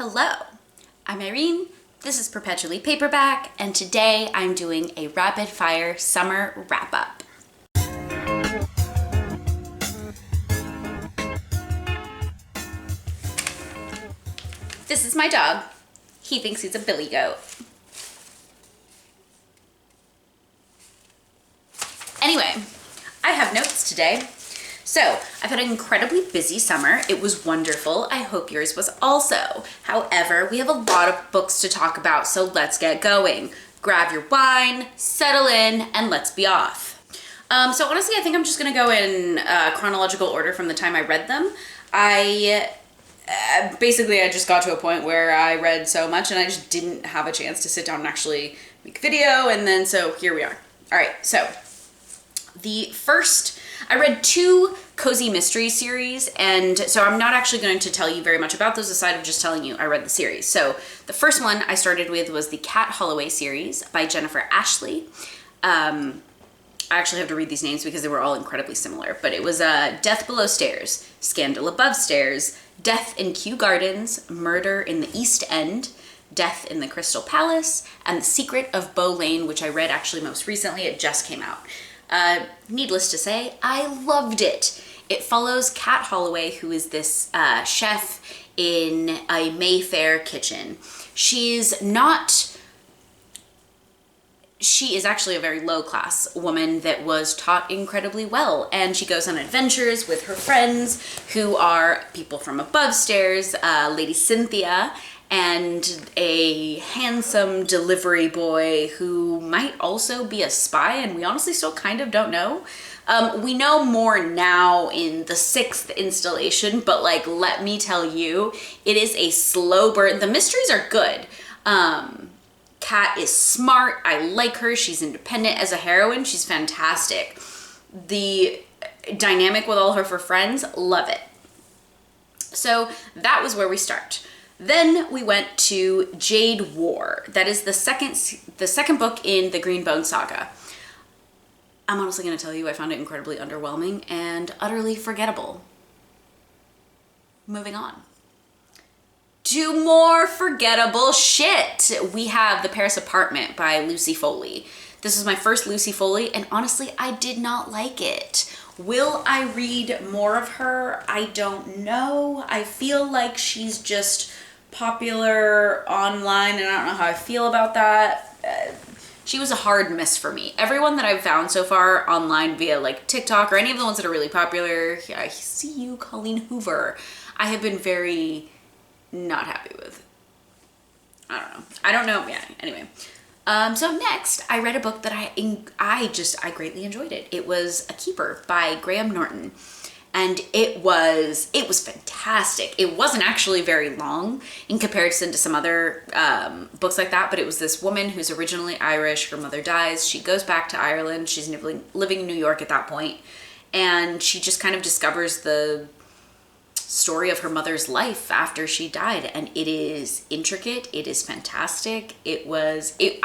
Hello, I'm Irene, this is Perpetually Paperback, and today I'm doing a rapid fire summer wrap up. This is my dog. He thinks he's a billy goat. Anyway, I have notes today. So, I've had an incredibly busy summer. It was wonderful. I hope yours was also. However, we have a lot of books to talk about, so let's get going. Grab your wine, settle in, and let's be off. So honestly, I think I'm just gonna go in chronological order from the time I read them. I just got to a point where I read so much and I just didn't have a chance to sit down and actually make a video, and then so here we are. All right, so I read 2 cozy mystery series, and so I'm not actually going to tell you very much about those aside of just telling you I read the series. So the first one I started with was the Cat Holloway series by Jennifer Ashley. I actually have to read these names because they were all incredibly similar, but it was Death Below Stairs, Scandal Above Stairs, Death in Kew Gardens, Murder in the East End, Death in the Crystal Palace, and The Secret of Bow Lane, which I read actually most recently. It just came out. Needless to say, I loved it. It follows Cat Holloway, who is this chef in a Mayfair kitchen. She is actually a very low-class woman that was taught incredibly well, and she goes on adventures with her friends who are people from above stairs, Lady Cynthia, and a handsome delivery boy who might also be a spy, and we honestly still kind of don't know. We know more now in the 6th installation, but like, let me tell you, it is a slow burn. The mysteries are good. Kat is smart. I like her. She's independent as a heroine. She's fantastic. The dynamic with all of her friends, love it. So that was where we start. Then we went to Jade War. That is the second book in the Greenbone saga. I'm honestly going to tell you, I found it incredibly underwhelming and utterly forgettable. Moving on. To more forgettable shit. We have The Paris Apartment by Lucy Foley. This was my first Lucy Foley, and honestly, I did not like it. Will I read more of her? I don't know. I feel like she's just popular online, and I don't know how I feel about that. She was a hard miss for me. Everyone that I've found so far online via like TikTok or any of the ones that are really popular, I see you, Colleen Hoover, I have been very not happy with. I don't know. Yeah, anyway. So next, I read a book that I greatly enjoyed it. It was A Keeper by Graham Norton. And it was fantastic. It wasn't actually very long in comparison to some other books like that, but it was this woman who's originally Irish. Her mother dies. She goes back to Ireland. She's living in New York at that point, and she just kind of discovers the story of her mother's life after she died, and it is intricate. It is fantastic. It was a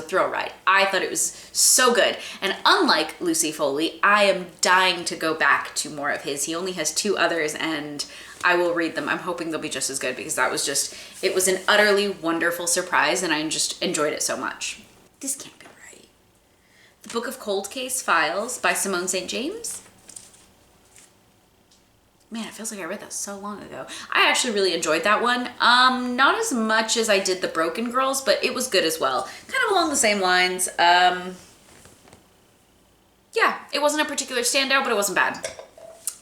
thrill ride. I thought it was so good, and unlike Lucy Foley, I am dying to go back to more of his. He only has 2 others, and I will read them. I'm hoping they'll be just as good, because it was an utterly wonderful surprise, and I just enjoyed it so much. This can't be right. The Book of Cold Case Files by Simone St. James. Man, it feels like I read that so long ago. I actually really enjoyed that one. Not as much as I did The Broken Girls, but it was good as well. Kind of along the same lines. Yeah, it wasn't a particular standout, but it wasn't bad.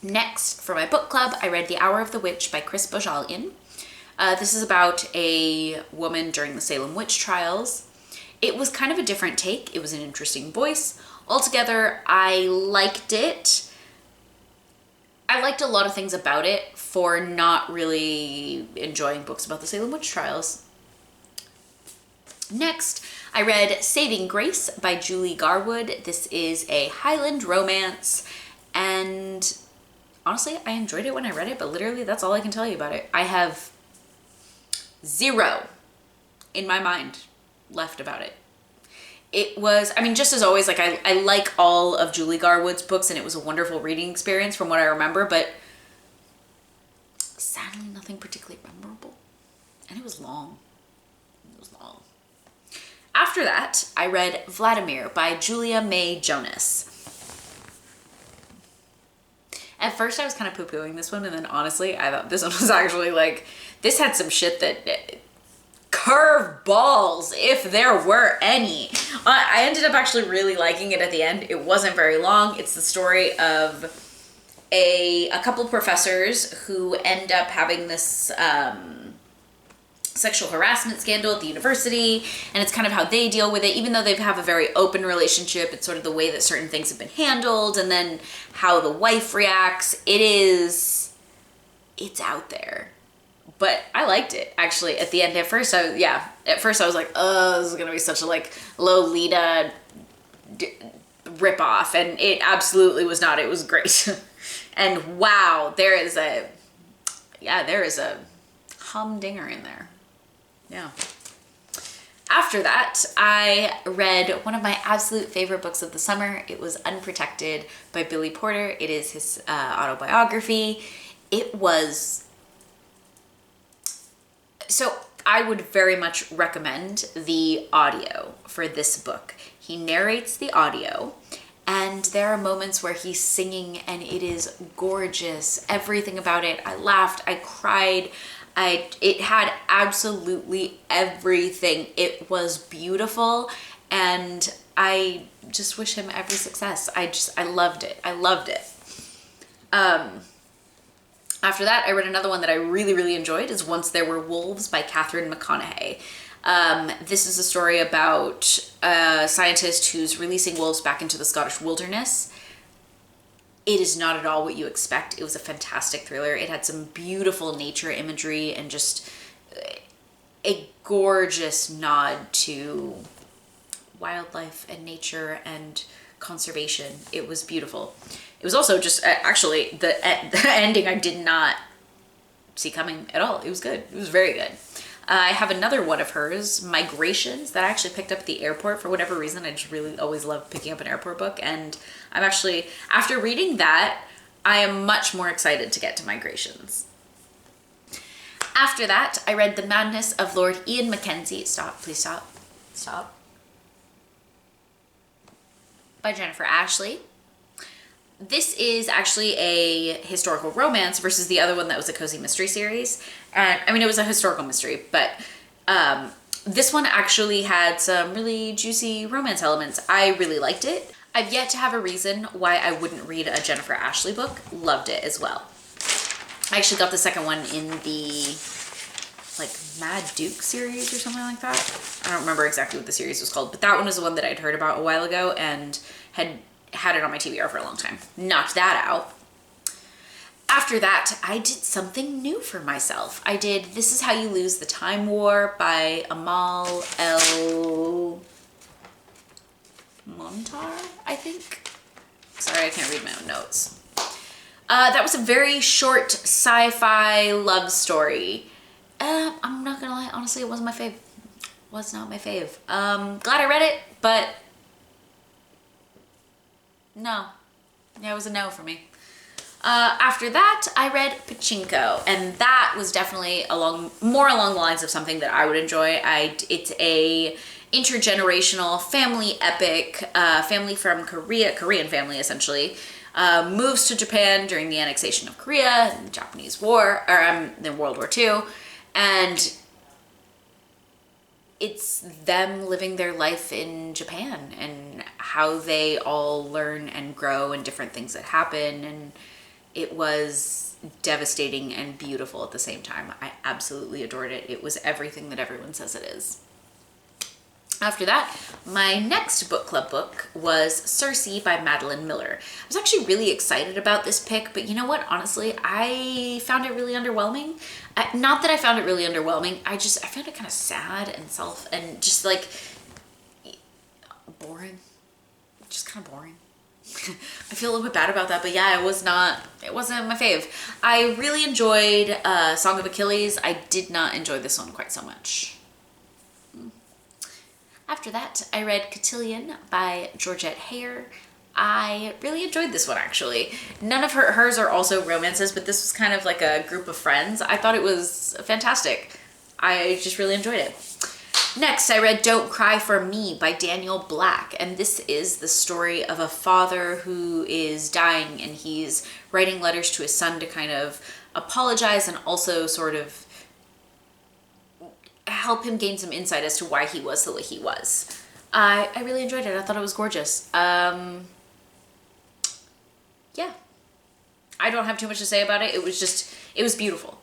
Next, for my book club, I read The Hour of the Witch by Chris Bohjalian. This is about a woman during the Salem witch trials. It was kind of a different take. It was an interesting voice. Altogether, I liked it. I liked a lot of things about it for not really enjoying books about the Salem witch trials. Next, I read Saving Grace by Julie Garwood. This is a Highland romance, and honestly, I enjoyed it when I read it, but literally that's all I can tell you about it. I have 0 in my mind left about it. It was, just as always, like I like all of Julie Garwood's books, and it was a wonderful reading experience from what I remember, but sadly nothing particularly memorable. And it was long. It was long. After that, I read Vladimir by Julia May Jonas. At first I was kind of poo-pooing this one, and then honestly, I thought this one was actually like, this had some shit that curve balls, if there were any. I ended up actually really liking it at the end. It wasn't very long. It's the story of a couple of professors who end up having this sexual harassment scandal at the university, and it's kind of how they deal with it. Even though they have a very open relationship, it's sort of the way that certain things have been handled, and then how the wife reacts. It's out there. But I liked it, actually, at the end. At first I was like, oh, this is gonna be such a like Lolita ripoff, and it absolutely was not. It was great. And wow, there is a humdinger in there. Yeah. After that, I read one of my absolute favorite books of the summer. It was Unprotected by Billy Porter. It is his autobiography. So I would very much recommend the audio for this book. He narrates the audio, and there are moments where he's singing, and it is gorgeous. Everything about it. I laughed, I cried. It had absolutely everything. It was beautiful, and I just wish him every success. I loved it. I loved it. After that, I read another one that I really, really enjoyed, is Once There Were Wolves by Catherine McConaghy. This is a story about a scientist who's releasing wolves back into the Scottish wilderness. It is not at all what you expect. It was a fantastic thriller. It had some beautiful nature imagery and just a gorgeous nod to wildlife and nature and conservation. It was beautiful. It was also just actually the ending I did not see coming at all. It was good. It was very good. I have another one of hers, Migrations, that I actually picked up at the airport. For whatever reason, I just really always love picking up an airport book. And I'm actually, after reading that, I am much more excited to get to Migrations. After that, I read The Madness of Lord Ian McKenzie. Stop, please stop. Stop. By Jennifer Ashley. This is actually a historical romance versus the other one that was a cozy mystery series. I mean, it was a historical mystery, but this one actually had some really juicy romance elements. I really liked it. I've yet to have a reason why I wouldn't read a Jennifer Ashley book. Loved it as well. I actually got the second one in the like Mad Duke series or something like that. I don't remember exactly what the series was called, but that one was the one that I'd heard about a while ago and had it on my TBR for a long time. Knocked that out. After that, I did something new for myself. I did This Is How You Lose the Time War by Amal El Montar, I think. Sorry, I can't read my own notes. That was a very short sci-fi love story. I'm not gonna lie, honestly, it wasn't my fave. Was not my fave. Glad I read it, but no. Yeah, it was a no for me. After that, I read Pachinko, and that was definitely more along the lines of something that I would enjoy. It's a intergenerational family epic. Family from Korea, Korean family essentially, moves to Japan during the annexation of Korea and the Japanese War, or then World War II, and it's them living their life in Japan and how they all learn and grow and different things that happen. And it was devastating and beautiful at the same time. I absolutely adored it. It was everything that everyone says it is. After that, my next book club book was Circe by Madeline Miller. I was actually really excited about this pick, but you know what? Honestly, I found it really underwhelming. Not that I found it really underwhelming. I found it kind of sad and just like boring. Just kind of boring. I feel a little bit bad about that, but yeah, it wasn't my fave. I really enjoyed Song of Achilles. I did not enjoy this one quite so much. After that, I read Cotillion by Georgette Hare. I really enjoyed this one, actually. None of hers are also romances, but this was kind of like a group of friends. I thought it was fantastic. I just really enjoyed it. Next, I read Don't Cry for Me by Daniel Black, and this is the story of a father who is dying, and he's writing letters to his son to kind of apologize and also sort of help him gain some insight as to why he was the way he was. I really enjoyed it. I thought it was gorgeous. Yeah. I don't have too much to say about it. It was beautiful.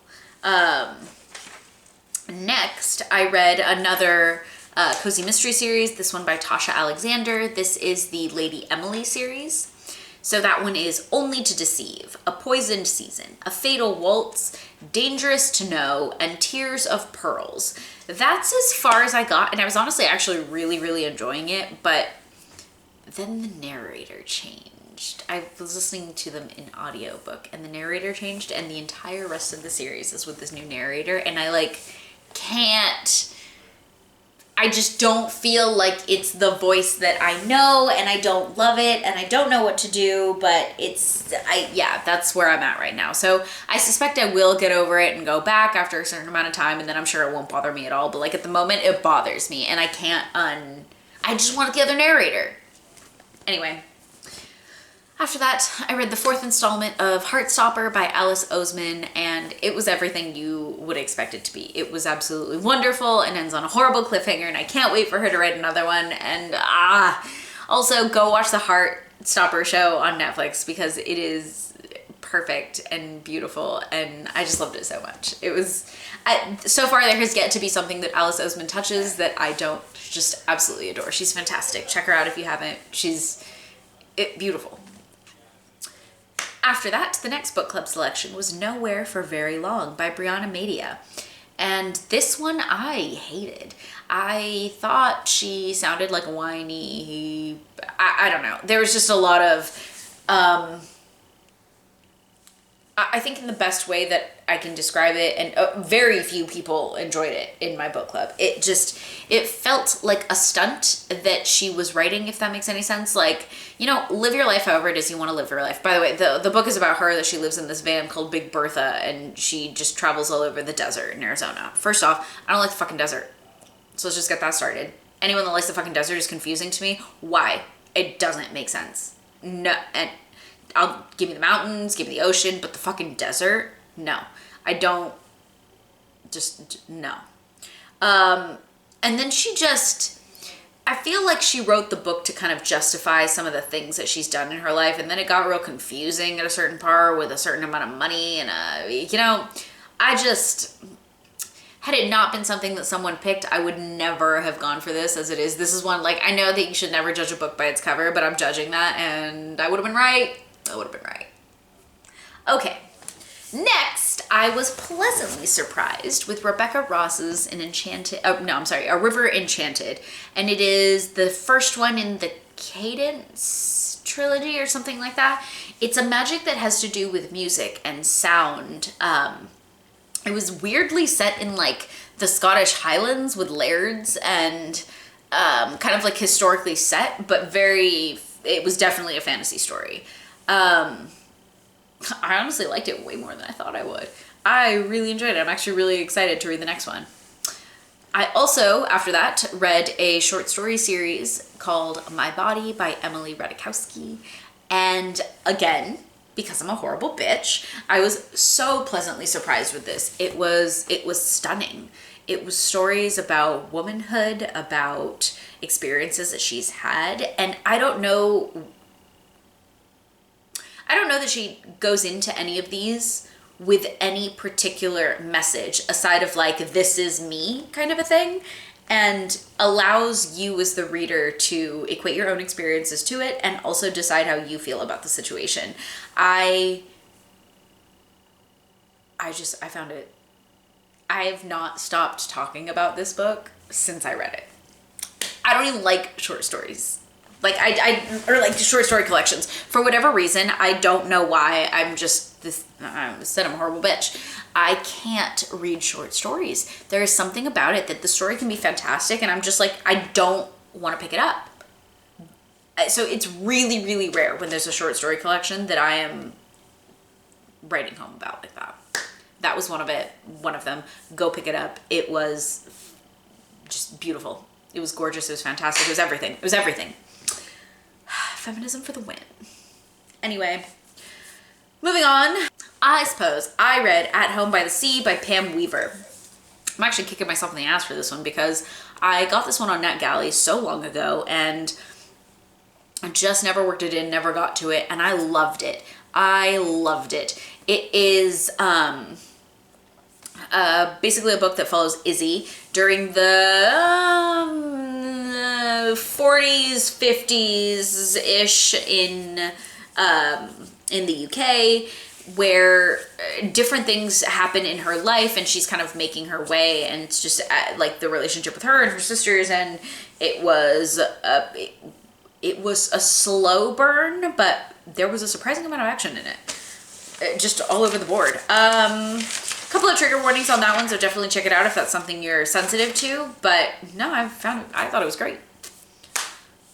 Next, I read another cozy mystery series, this one by Tasha Alexander. This is the Lady Emily series. So that one is Only to Deceive, A Poisoned Season, A Fatal Waltz, Dangerous to Know, and Tears of Pearls. That's as far as I got, and I was honestly actually really, really enjoying it, but then the narrator changed. I was listening to them in audiobook, and the narrator changed, and the entire rest of the series is with this new narrator, and I I just don't feel like it's the voice that I know, and I don't love it, and I don't know what to do, but that's where I'm at right now. So I suspect I will get over it and go back after a certain amount of time, and then I'm sure it won't bother me at all, but at the moment it bothers me, and I can't I just want the other narrator. Anyway. After that, I read the 4th installment of Heartstopper by Alice Oseman, and it was everything you would expect it to be. It was absolutely wonderful and ends on a horrible cliffhanger, and I can't wait for her to write another one. And also go watch the Heartstopper show on Netflix because it is perfect and beautiful, and I just loved it so much. It was, so far there has yet to be something that Alice Oseman touches that I don't just absolutely adore. She's fantastic. Check her out if you haven't. She's beautiful. After that, the next book club selection was Nowhere for Very Long by Brianna Madia. And this one I hated. I thought she sounded like a whiny, I don't know. There was just a lot of, I think in the best way that I can describe it, and very few people enjoyed it in my book club. It felt like a stunt that she was writing, if that makes any sense. Live your life however it is you want to live your life. By the way, the book is about her, that she lives in this van called Big Bertha, and she just travels all over the desert in Arizona. First off, I don't like the fucking desert. So let's just get that started. Anyone that likes the fucking desert is confusing to me. Why? It doesn't make sense. No, and I'll give me the mountains, give me the ocean, but the fucking desert? No. I don't, no. And then I feel like she wrote the book to kind of justify some of the things that she's done in her life, and then it got real confusing at a certain part with a certain amount of money, and had it not been something that someone picked, I would never have gone for this as it is. This is one, I know that you should never judge a book by its cover, but I'm judging that, and I would have been right. Okay. Next, I was pleasantly surprised with Rebecca Ross's A River Enchanted, and it is the first one in the Cadence trilogy or something like that. It's a magic that has to do with music and sound. It was weirdly set in the Scottish Highlands with lairds and kind of historically set, but it was definitely a fantasy story. I honestly liked it way more than I thought I would. I really enjoyed it. I'm actually really excited to read the next one. I also, after that, read a short story series called My Body by Emily Ratajkowski. And again, because I'm a horrible bitch, I was so pleasantly surprised with this. It was stunning. It was stories about womanhood, about experiences that she's had, and I don't know that she goes into any of these with any particular message aside of this is me kind of a thing, and allows you as the reader to equate your own experiences to it and also decide how you feel about the situation. I found it, I have not stopped talking about this book since I read it. I don't even like short stories. Or short story collections. For whatever reason, I don't know why. I said I'm a horrible bitch. I can't read short stories. There is something about it that the story can be fantastic, and I'm just I don't want to pick it up. So it's really, really rare when there's a short story collection that I am writing home about like that. that was one of them. Go pick it up. It was just beautiful. It was gorgeous. It was fantastic. It was everything. It was everything. Feminism for the win. Anyway, moving on. I suppose I read At Home by the Sea by Pam Weaver. I'm actually kicking myself in the ass for this one because I got this one on NetGalley so long ago and I just never worked it in, never got to it, and I loved it. I loved it. It is basically a book that follows Izzy during the 40s, 50s-ish in the UK, where different things happen in her life and she's kind of making her way, and it's just like the relationship with her and her sisters, and it was a slow burn, but there was a surprising amount of action in it. Just all over the board. A couple of trigger warnings on that one, so definitely check it out if that's something you're sensitive to, but no, I thought it was great.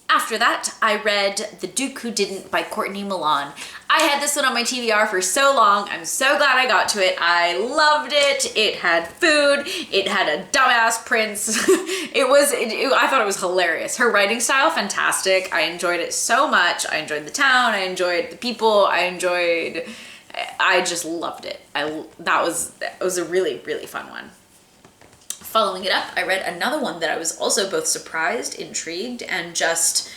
After that, I read The Duke Who Didn't by Courtney Milan. I had this one on my TBR for so long. I'm so glad I got to it. I loved it. It had food. It had a dumbass prince. I thought it was hilarious. Her writing style, fantastic. I enjoyed it so much. I enjoyed the town. I enjoyed the people. I just loved it. It was a really, really fun one. Following it up, I read another one that I was also both surprised, intrigued, and just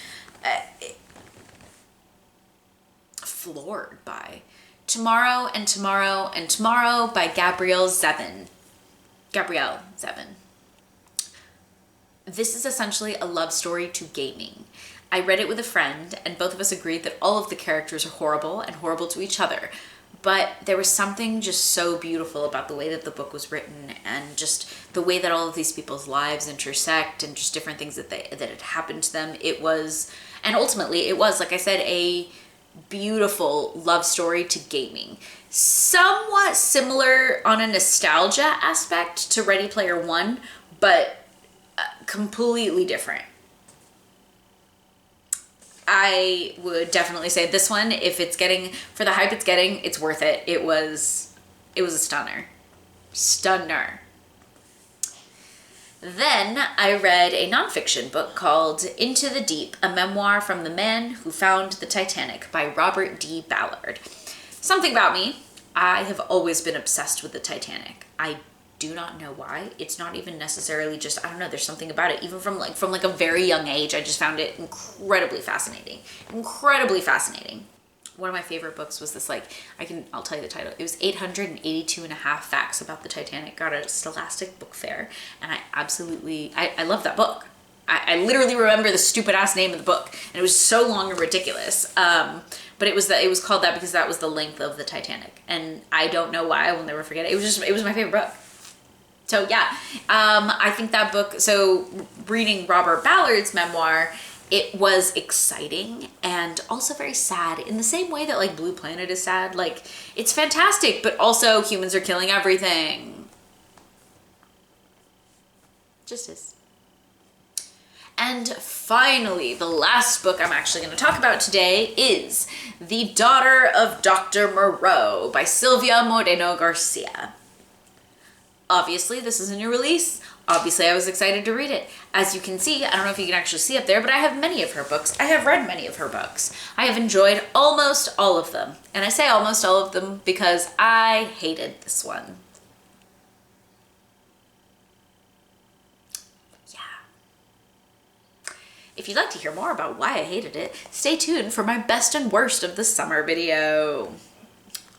floored by. Tomorrow and Tomorrow and Tomorrow by Gabrielle Zevin. This is essentially a love story to gaming. I read it with a friend, and both of us agreed that all of the characters are horrible and horrible to each other. But there was something just so beautiful about the way that the book was written, and just the way that all of these people's lives intersect, and just different things that had happened to them. And ultimately it was, like I said, a beautiful love story to gaming. Somewhat similar on a nostalgia aspect to Ready Player One, but completely different. I would definitely say this one, if it's getting, for the hype it's getting, it's worth it. It was a stunner. Then I read a nonfiction book called Into the Deep, a memoir from the man who found the Titanic by Robert D. Ballard. Something about me, I have always been obsessed with the Titanic. I do not know why. It's not even necessarily just, I don't know, there's something about it. Even from a very young age, I just found it incredibly fascinating. One of my favorite books was this, I'll tell you the title. It was 882 and a half facts about the Titanic. Got a Scholastic Book Fair, and I love that book. I literally remember the stupid ass name of the book, and it was so long and ridiculous. But it was called that because that was the length of the Titanic, and I don't know why. I will never forget it. It was my favorite book. So yeah, I think that book, so reading Robert Ballard's memoir, it was exciting and also very sad in the same way that Blue Planet is sad. It's fantastic, but also humans are killing everything. Just is. And finally, the last book I'm actually going to talk about today is The Daughter of Dr. Moreau by Silvia Moreno Garcia. Obviously, this is a new release. Obviously, I was excited to read it. As you can see, I don't know if you can actually see up there, but I have many of her books. I have read many of her books. I have enjoyed almost all of them. And I say almost all of them because I hated this one. Yeah. If you'd like to hear more about why I hated it, stay tuned for my best and worst of the summer video.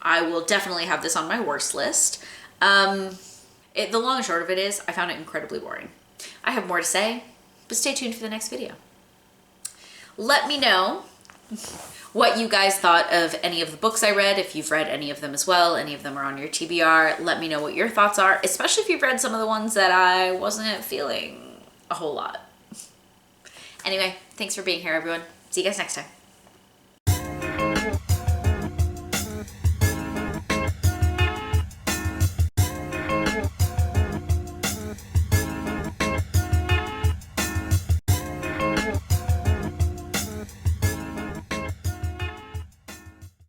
I will definitely have this on my worst list. The long and short of it is, I found it incredibly boring. I have more to say, but stay tuned for the next video. Let me know what you guys thought of any of the books I read, if you've read any of them as well, any of them are on your TBR. Let me know what your thoughts are, especially if you've read some of the ones that I wasn't feeling a whole lot. Anyway, thanks for being here, everyone. See you guys next time.